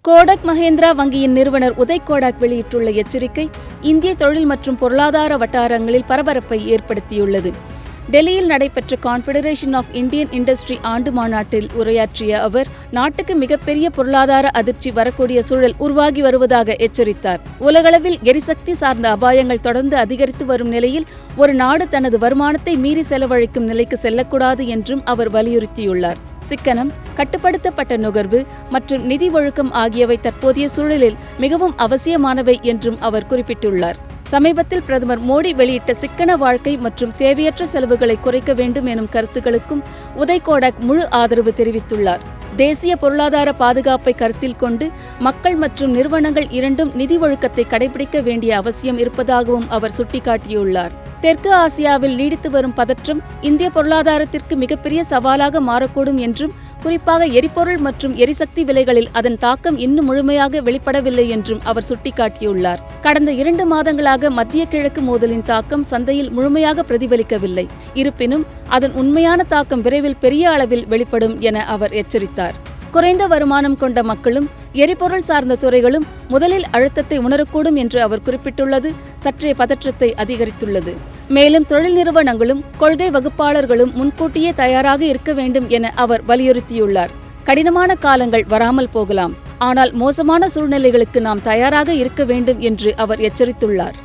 கோடக் மஹேந்திரா வங்கியின் நிறுவனர் உதய் கோடக் வெளியிட்டுள்ள எச்சரிக்கை இந்திய தொழில் மற்றும் பொருளாதார வட்டாரங்களில் பரபரப்பை ஏற்படுத்தியுள்ளது. டெல்லியில் நடைபெற்ற கான்ஃபெடரேஷன் ஆஃப் இந்தியன் இண்டஸ்ட்ரி ஆண்டு மாநாட்டில் உரையாற்றிய அவர், நாட்டுக்கு மிகப்பெரிய பொருளாதார அதிர்ச்சி வரக்கூடிய சூழல் உருவாகி வருவதாக எச்சரித்தார். உலகளவில் எரிசக்தி சார்ந்த அபாயங்கள் தொடர்ந்து அதிகரித்து வரும் நிலையில் ஒரு நாடு தனது வருமானத்தை மீறி செலவழிக்கும் நிலைக்கு செல்லக்கூடாது என்றும் அவர் வலியுறுத்தியுள்ளார். சிக்கனம், கட்டுப்படுத்தப்பட்ட நுகர்வு மற்றும் நிதி ஒழுக்கம் ஆகியவை தற்போதைய சூழலில் மிகவும் அவசியமானவை என்றும் அவர் குறிப்பிட்டுள்ளார். சமீபத்தில் பிரதமர் மோடி வெளியிட்ட சிக்கன வாழ்க்கை மற்றும் தேவையற்ற செலவுகளை குறைக்க வேண்டும் எனும் கருத்துக்களுக்கும் உதய் கோடக் முழு ஆதரவு தெரிவித்துள்ளார். தேசிய பொருளாதார பாதுகாப்பை கருத்தில் கொண்டு மக்கள் மற்றும் நிறுவனங்கள் இரண்டும் நிதி ஒழுக்கத்தை கடைபிடிக்க வேண்டிய அவசியம் இருப்பதாகவும் அவர் சுட்டிக்காட்டியுள்ளார். தெற்கு ஆசியாவில் நீடித்து வரும் பதற்றம் இந்திய பொருளாதாரத்திற்கு மிகப்பெரிய சவாலாக மாறக்கூடும் என்றும், குறிப்பாக எரிபொருள் மற்றும் எரிசக்தி விலைகளில் அதன் தாக்கம் இன்னும் முழுமையாக வெளிப்படவில்லை என்றும் அவர் சுட்டிக்காட்டியுள்ளார். கடந்த 2 மாதங்களாக மத்திய கிழக்கு மோதலின் தாக்கம் சந்தையில் முழுமையாக பிரதிபலிக்கவில்லை. இருப்பினும் அதன் உண்மையான தாக்கம் விரைவில் பெரிய அளவில் வெளிப்படும் என அவர் எச்சரித்தார். குறைந்த வருமானம் கொண்ட மக்களும் எரிபொருள் சார்ந்த துறைகளும் முதலில் அழுத்தத்தை உணரக்கூடும் என்று அவர் குறிப்பிட்டுள்ளது சற்றே பதற்றத்தை அதிகரித்துள்ளது. மேலும் தொழில் நிறுவனங்களும் கொள்கை வகுப்பாளர்களும் முன்கூட்டியே தயாராக இருக்க வேண்டும் என அவர் வலியுறுத்தியுள்ளார். கடினமான காலங்கள் வராமல் போகலாம், ஆனால் மோசமான சூழ்நிலைகளுக்கு நாம் தயாராக இருக்க வேண்டும் என்று அவர் எச்சரித்துள்ளார்.